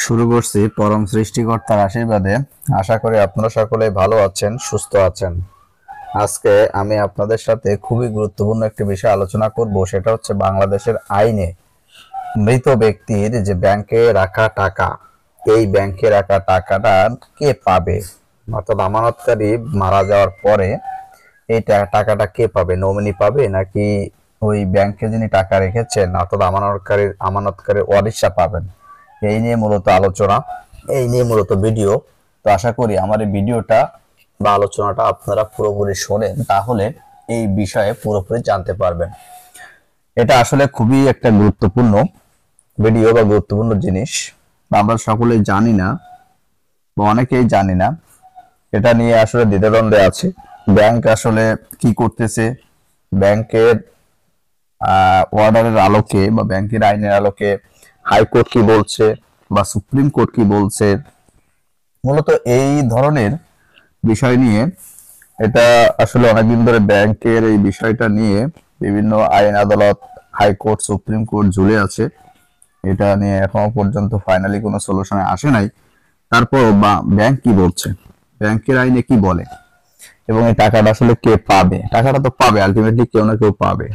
শুরু করছি পরম সৃষ্টিকর্তার আশীর্বাদে। আশা করি আপনারা সকলে ভালো আছেন, সুস্থ আছেন। আজকে আমি আপনাদের সাথে খুবই গুরুত্বপূর্ণ একটি বিষয় আলোচনা করব, সেটা হচ্ছে বাংলাদেশের আইনে মৃত ব্যক্তির যে ব্যাংকে রাখা টাকা, এই ব্যাংকে রাখা টাকাটা কে পাবে, অর্থাৎ আমানতকারী মারা যাওয়ার পরে এই টাকাটা কে পাবে? নমিনি পাবে নাকি ওই ব্যাংকে যিনি টাকা রেখেছেন অর্থাৎ আমানতকারীর ওয়ারিশরা পাবেন? এই নিয়ে মূলত আলোচনা, এই নিয়ে মূলত ভিডিও। তো আশা করি আমার এই ভিডিওটা বা আলোচনাটা আপনারা পুরোপুরি শোনেন, তাহলে এই বিষয়ে পুরোপুরি জানতে পারবেন। এটা আসলে খুবই একটা গুরুত্বপূর্ণ ভিডিও বা গুরুত্বপূর্ণ জিনিস, আমরা সকলেই জানি না বা অনেকেই জানি না। এটা নিয়ে আসলে দ্বিধাদ্বন্দ্বে আছে। ব্যাংক আসলে কি করতেছে, ব্যাংকের অর্ডারের আলোকে বা ব্যাংকের আইনের আলোকে হাইকোর্ট কি বলছে বা সুপ্রিম কোর্ট কি বলছে, মূলত এই ধরনের বিষয় নিয়ে এটা আসলে অনেকদিন ধরে ব্যাংকের এই বিষয়টা নিয়ে বিভিন্ন আইন আদালত, হাইকোর্ট, সুপ্রিম কোর্ট ঝুলে আছে। এটা নিয়ে এখনো পর্যন্ত ফাইনালি কোনো সলিউশনে আসে নাই। তারপর বা ব্যাংক কি বলছে, ব্যাংকের আইনে কি বলে, এবং এই টাকাটা আসলে কে পাবে? টাকাটা তো পাবে, আলটিমেটলি কেউ না কেউ পাবে।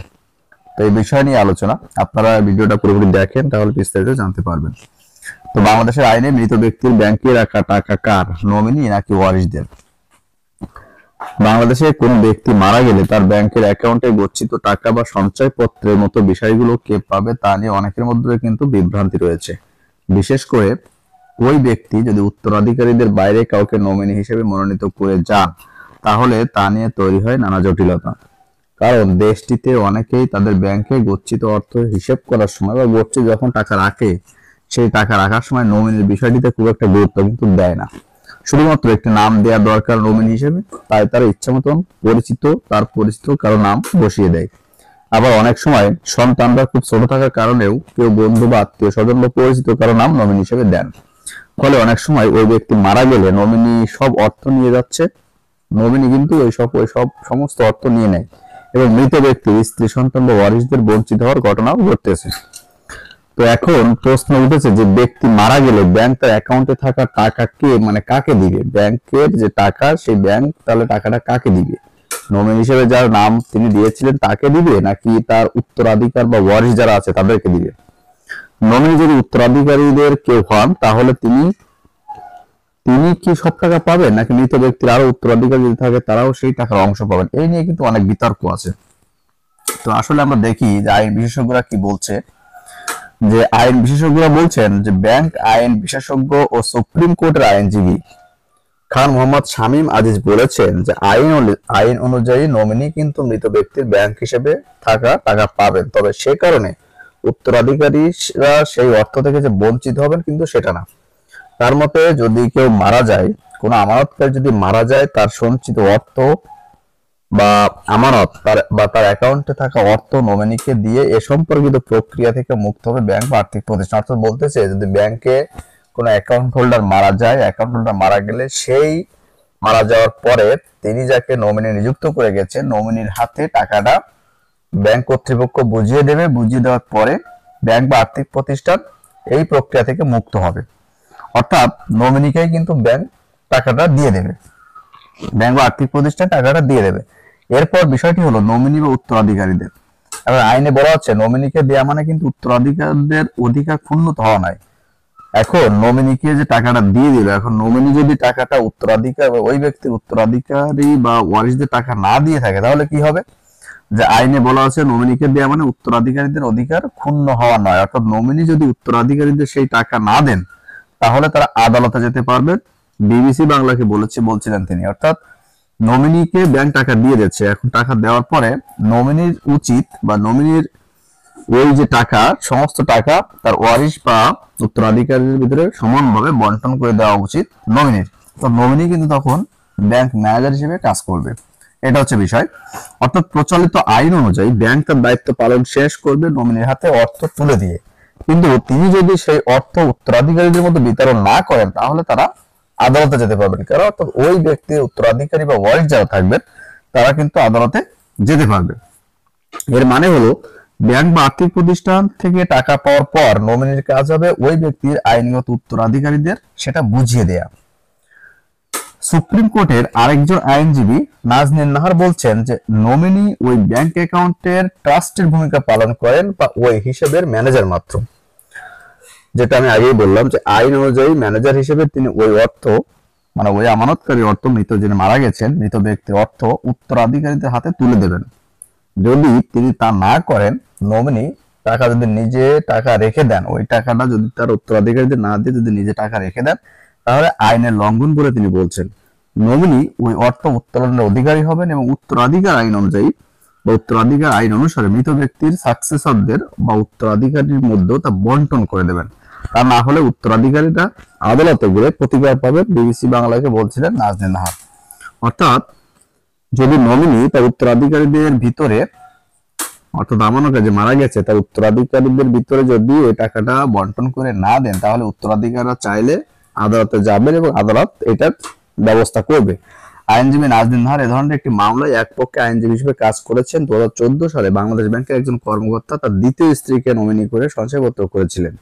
তো এই বিষয় নিয়ে আলোচনা, আপনারা ভিডিওটা পুরোপুরি দেখেন তাহলে বিস্তারিত জানতে পারবেন। তো বাংলাদেশের আইনে মৃত ব্যক্তির ব্যাংকে রাখা টাকা কার, নমিনি নাকি ওয়ারিশদের? বাংলাদেশে কোন ব্যক্তি মারা গেলে তার ব্যাংকের অ্যাকাউন্টে গচ্ছিত টাকা বা সঞ্চয়পত্রের মতো বিষয়গুলো কে পাবে তা নিয়ে অনেকের মধ্যে কিন্তু বিভ্রান্তি রয়েছে। বিশেষ করে ওই ব্যক্তি যদি উত্তরাধিকারীদের বাইরে কাউকে নমিনি হিসেবে মনোনীত করে যান, তাহলে তা নিয়ে তৈরি হয় নানা জটিলতা। কারণ দেশটিতে অনেকেই তাদের ব্যাংকে গচ্ছিত অর্থ হিসেব করার সময় বা গচ্ছিত যখন টাকা রাখে, সেই টাকা রাখার সময় নমিনির বিষয়টিতে খুব একটা গুরুত্ব কিন্তু দেয় না। শুধুমাত্র একটি নাম দেওয়া দরকার নমিনি হিসেবে, তাই তারা ইচ্ছা মতন তার পরিচিত কারো নাম বসিয়ে দেয়। আবার অনেক সময় সন্তানরা খুব ছোট থাকার কারণেও কেউ বন্ধু বা আত্মীয় স্বজন বা পরিচিত কারো নাম নমিনি হিসেবে দেন। ফলে অনেক সময় ওই ব্যক্তি মারা গেলে নমিনি সব অর্থ নিয়ে যাচ্ছে, নমিনি কিন্তু ওই সব সমস্ত অর্থ নিয়ে নেয় এবং মৃত ব্যক্তির স্ত্রী, সন্তান বা ওয়ারিশদের বঞ্চিত হওয়ার ঘটনাও ঘটতেছে। তো এখন প্রশ্ন উঠেছে যে ব্যক্তি মারা গেলে ব্যাংক তার অ্যাকাউন্টে থাকা টাকা কে কাকে দিবে? ব্যাংকের যে টাকা, সেই ব্যাংক তাহলে টাকাটা কাকে দিবে? নমিনি হিসেবে যার নাম তিনি দিয়েছিলেন তাকে দিবে, নাকি তার উত্তরাধিকার বা ওয়ারিশ যারা আছে তাদেরকে দিবে? নমিনি যদি উত্তরাধিকারীদের কেউ হন, তাহলে তিনি তিনি কি সব টাকা পাবেন, নাকি মৃত ব্যক্তির আরো উত্তরাধিকারী যদি থাকে তারাও সেই টাকার অংশ পাবেন? এই নিয়ে কিন্তু অনেক বিতর্ক আছে। তো আসলে আমরা দেখি যে আইন বিশেষজ্ঞরা কি বলছে। যে আইন বিশেষজ্ঞরা বলছেন যে ব্যাংক আইন বিশেষজ্ঞ ও সুপ্রিম কোর্টের আইনজীবী খান মোহাম্মদ শামীম আজিজ বলেছেন যে আইন অনুযায়ী নমিনি কিন্তু মৃত ব্যক্তির ব্যাংক হিসেবে থাকা টাকা পাবেন, তবে সে কারণে উত্তরাধিকারীরা সেই অর্থ থেকে যে বঞ্চিত হবেন কিন্তু সেটা না। তার মতে যদি কেউ মারা যায়, কোনো আমানতকারী যদি মারা যায়, তার সঞ্চিত অর্থ বা আমানত তার অ্যাকাউন্টে থাকা অর্থ নমিনিকে দিয়ে এ সম্পর্কিত প্রক্রিয়া থেকে মুক্ত হবে ব্যাংক বা আর্থিক প্রতিষ্ঠান। অর্থাৎ বলতেছে যদি ব্যাংকে কোনো অ্যাকাউন্ট হোল্ডার মারা যায়, অ্যাকাউন্ট হোল্ডার মারা গেলে সেই মারা যাওয়ার পরে তিনি যাকে নমিনি নিযুক্ত করে গেছে, নমিনির হাতে টাকাটা ব্যাংক কর্তৃপক্ষ বুঝিয়ে দেবে। বুঝিয়ে দেওয়ার পরে ব্যাংক বা আর্থিক প্রতিষ্ঠান এই প্রক্রিয়া থেকে মুক্ত হবে। অর্থাৎ নমিনিকেই কিন্তু ব্যাংক টাকাটা দিয়ে দেবে, ব্যাংক বা আর্থিক প্রতিষ্ঠান টাকাটা দিয়ে দেবে। এরপর বিষয়টি হলো নমিনি বা উত্তরাধিকারীদের। এবার আইনে বলা হচ্ছে নমিনিকে দেয়া মানে কিন্তু উত্তরাধিকারীদের অধিকার ক্ষুণ্ণ হওয়া নয়। এখন নমিনিকে যে টাকাটা দিয়ে দিল, এখন নমিনি যদি টাকাটা উত্তরাধিকার ওই ব্যক্তির উত্তরাধিকারী বা ওয়ারিশদের টাকা না দিয়ে থাকে, তাহলে কি হবে? যে আইনে বলা আছে নমিনিকে দেয়া মানে উত্তরাধিকারীদের অধিকার ক্ষুণ্ণ হওয়া নয়। অর্থাৎ নমিনি যদি উত্তরাধিকারীদের সেই টাকা না দেন, তাহলে তারা আদালতে যেতে পারবেন। বিবিসি বাংলাকে বলছিলেন তিনি। অর্থাৎ নমিনিকে ব্যাংক টাকা দিয়ে দিচ্ছে, এখন টাকা দেওয়ার পরে নমিনির উচিত বা নমিনির ওই যে টাকা, সমস্ত টাকা তার ওয়ারিশ বা উত্তরাধিকারীদের ভিতরে সমানভাবে বন্টন করে দেওয়া উচিত নমিনির। তো নমিনি কিন্তু তখন ব্যাংক ম্যানেজার হিসেবে কাজ করবে। এটা হচ্ছে বিষয়। অর্থাৎ প্রচলিত আইন অনুযায়ী ব্যাংক তার দায়িত্ব পালন শেষ করবে নমিনির হাতে অর্থ তুলে দিয়ে। কিন্তু তিনি যদি সেই অর্থ উত্তরাধিকারীদের মধ্যে বিতরণ না করেন, তাহলে তারা আদালতে যেতে পারবেন। কারণ অর্থাৎ ওই ব্যক্তির উত্তরাধিকারী বা ওয়ারিশ যারা থাকবেন তারা কিন্তু আদালতে যেতে পারবে। এর মানে হলো ব্যাংক বা আর্থিক প্রতিষ্ঠান থেকে টাকা পাওয়ার পর নমিনির কাজ হবে ওই ব্যক্তির আইনগত উত্তরাধিকারীদের সেটা বুঝিয়ে দেয়া। সুপ্রিম কোর্টের আরেকজন আইনজীবী নাজনীন নাহার বলছেন যে নমিনি ওই ব্যাংক অ্যাকাউন্টের ট্রাস্টের ভূমিকা পালন করেন বা ওই হিসেবের ম্যানেজার মাত্র। যেটা আমি আগেই বললাম যে আইন অনুযায়ী ম্যানেজার হিসেবে তিনি ওই অর্থ মানে ওই আমানতকারী অর্থ মৃত যিনি মারা গেছেন মৃত ব্যক্তির অর্থ উত্তরাধিকারীদের হাতে তুলে দেবেন। যদি তিনি তা না করেন, নমিনি টাকা যদি নিজে টাকা রেখে দেন, ওই টাকাটা যদি তার উত্তরাধিকারীদের না দিয়ে যদি নিজে টাকা রেখে দেন, তাহলে আইনের লঙ্ঘন বলে তিনি বলছেন। নমিনি ওই অর্থ উত্তোলনের অধিকারী হবেন এবং উত্তরাধিকার আইন অনুযায়ী বা উত্তরাধিকার আইন অনুসারে মৃত ব্যক্তির সাকসেসরদের বা উত্তরাধিকারীর মধ্যে তা বন্টন করে দেবেন। তা না হলে উত্তরাধিকারীরা আদালতে গিয়ে প্রতিকার পাবেন, বিবিসি বাংলাকে বলছিলেন নাজনীন নাহার। অর্থাৎ যদি নমিনি তার উত্তরাধিকারীদের ভিতরে অর্থাৎ আমানতকারী যে মারা গেছে তার উত্তরাধিকারীদের ভিতরে যদি ওই টাকাটা বন্টন করে না দেন, তাহলে উত্তরাধিকারীরা চাইলে আদালতে যাবেন এবং আদালত এটার ব্যবস্থা করবে। আইনজীবী নাজনীন নাহার এ ধরনের একটি মামলায় এক পক্ষে আইনজীবী হিসেবে কাজ করেছেন। 2014 সালে বাংলাদেশ ব্যাংকের একজন কর্মকর্তা তার দ্বিতীয় স্ত্রীকে নমিনি করে সঞ্চয়পত্র করেছিলেন।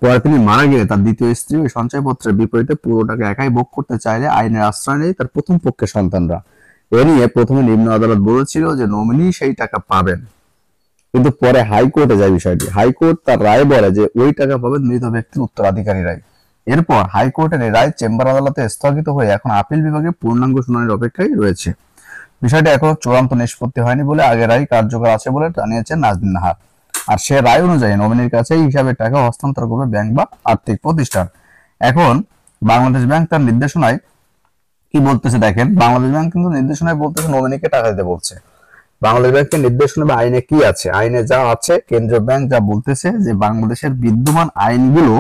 পরে তিনি মারা গেলে তার দ্বিতীয় স্ত্রী ওই সঞ্চয়পত্রের বিপরীতে পুরো টাকা একাই ভোগ করতে চাইলে আইনের আশ্রয় নেই তার প্রথম পক্ষের সন্তানরা। এ নিয়ে প্রথমে নিম্ন আদালত বলেছিল যে নমিনি সেই টাকা পাবেন, কিন্তু পরে হাইকোর্টে যায় বিষয়টি। হাইকোর্ট তার রায় বলে যে ওই টাকা পাবেন মৃত ব্যক্তির উত্তরাধিকারীরাই। এরপর হাইকোর্টের এই রায় চেম্বার আদালতে স্থগিত হয়ে এখন আপিল বিভাগে পূর্ণাঙ্গ শুনানির অপেক্ষায় রয়েছে। বিষয়টি এখনো চূড়ান্ত নিষ্পত্তি হয়নি বলে আগের রায় কার্যকর আছে বলে জানিয়েছেন নাজনীন নাহার। আর সে রায় অনুযায়ী নমিনির কাছে হিসাবে টাকা হস্তান্তর করবে ব্যাংক বা আর্থিক প্রতিষ্ঠান। এখন বাংলাদেশ ব্যাংক তার নির্দেশনায় কি বলতেছে দেখেন, বাংলাদেশ ব্যাংক কিন্তু নির্দেশনায় বলতেছে নমিনিকে টাকা দিতে বলছে। বাংলাদেশ ব্যাংকের নির্দেশনা বা আইনে কি আছে, আইনে যা আছে কেন্দ্রীয় ব্যাংক যা বলতেছে যে বাংলাদেশের বিদ্যমান আইনগুলো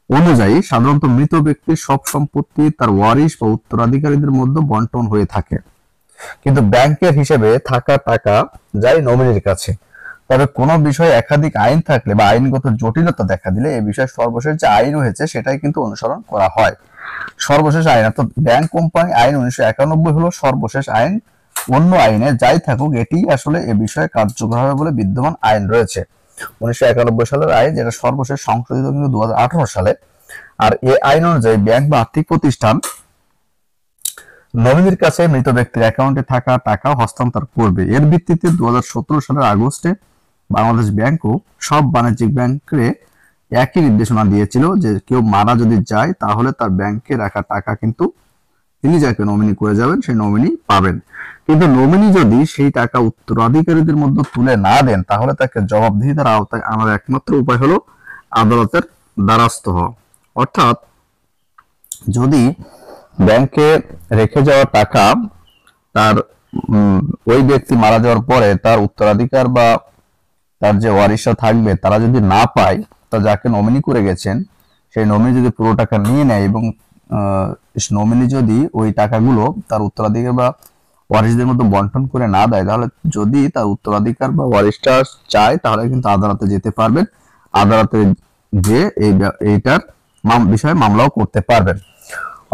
অনুযায়ী সাধারণত মৃত ব্যক্তির সব সম্পত্তি তার ওয়ারিশ বা উত্তরাধিকারীদের মধ্যে বন্টন হয়ে থাকে, কিন্তু ব্যাংকের হিসেবে থাকা টাকা যায় নমিনির কাছে। তবে কোনো বিষয়ে একাধিক আইন থাকলে বা আইনগত জটিলতা দেখা দিলে এই বিষয়ে সর্বশেষ যে আইন হয়েছে সেটাই কিন্তু অনুসরণ করা হয়। সর্বশেষ আইন অর্থাৎ ব্যাংক কোম্পানি আইন 1991 হলো সর্বশেষ আইন। অন্য আইনে যাই থাকুক এটি আসলে এ বিষয়ে কার্যকর হবে বলে বিদ্যমান আইন রয়েছে। 1991 সালের আইন, যেটা সর্বশেষ সংশোধিত কিন্তু 2018 সালে। আর এই আইন অনুযায়ী ব্যাংক বা আর্থিক প্রতিষ্ঠান নমিনির কাছে মৃত ব্যক্তির অ্যাকাউন্টে থাকা টাকা হস্তান্তর করবে। এর ভিত্তিতে 2017 সালের আগস্টে বাংলাদেশ ব্যাংকও সব বাণিজ্যিক ব্যাংকে একই নির্দেশনা দিয়েছিল যে কেউ মারা যদি যায় তাহলে তার ব্যাংকে রাখা টাকা কিন্তু তিনি যাকে নমিনি করে যাবেন সেই নমিনি পাবেন। কিন্তু নমিনি যদি সেই টাকা উত্তরাধিকারীদের মধ্যে তুলে না দেন, তাহলে তাকে জবাবদিহিতার আওতায় আনার একমাত্র উপায় হলো আদালতের দ্বারস্থ হওয়া। অর্থাৎ যদি ব্যাংকে রেখে যাওয়া টাকা তার ওই ব্যক্তি মারা যাওয়ার পরে তার উত্তরাধিকার বা তার যে ওয়ারিশরা থাকবে তারা যদি না পায়, তা যাকে নমিনি করে গেছেন সেই নমিনি যদি পুরো টাকা নিয়ে নেয় এবং নমিনি যদি ওই টাকাগুলো তার উত্তরাধিকার বা ওয়ারিশদের মধ্যে বন্টন করে না দেয়, তাহলে যদি তার উত্তরাধিকার বা ওয়ারিশটা চায় তাহলে কিন্তু আদালতে যেতে পারবেন। আদালতে যে এইটার বিষয়ে মামলাও করতে পারবেন।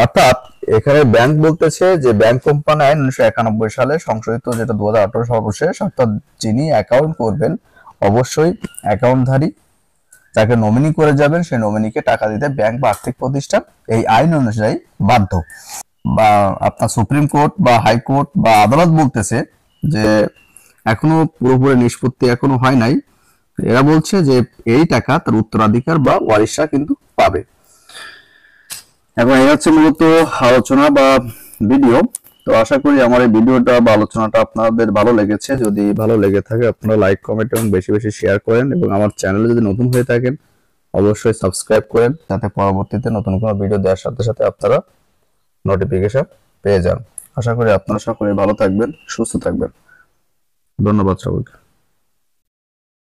অর্থাৎ এখানে ব্যাংক বলতেছে যে ব্যাংক কোম্পানি আইন 1991 সালে সংশোধিত, যেটা 2018 সর্বশেষ, অর্থাৎ যিনি অ্যাকাউন্ট করবেন অবশ্যই অ্যাকাউন্টধারী যাকে নমিনি করে যাবেন সেই নমিনিকে টাকা দিতে ব্যাংক বা আর্থিক প্রতিষ্ঠান এই আইন অনুযায়ী বাধ্য। বা আপনার সুপ্রিম কোর্ট বা হাইকোর্ট বা আদালত বলতেছে যে এখনো পুরোপুরি নিষ্পত্তি এখনো হয় নাই। এরা বলছে যে এই টাকা তার উত্তরাধিকার বা ওয়ারিশরা কিন্তু পাবে। এবং এই হচ্ছে মূলত আলোচনা বা ভিডিও। তো আশা করি আমার এই ভিডিওটা বা আলোচনাটা আপনাদের ভালো লেগেছে। যদি ভালো লেগে থাকে আপনারা লাইক, কমেন্ট এবং বেশি বেশি শেয়ার করেন, এবং আমার চ্যানেলে যদি নতুন হয়ে থাকেন অবশ্যই সাবস্ক্রাইব করেন, যাতে পরবর্তীতে নতুন কোনো ভিডিও দেওয়ার সাথে সাথে আপনারা নোটিফিকেশন পেয়ে যান। আশা করি আপনারা সকলে ভালো থাকবেন, সুস্থ থাকবেন। ধন্যবাদ সবাইকে।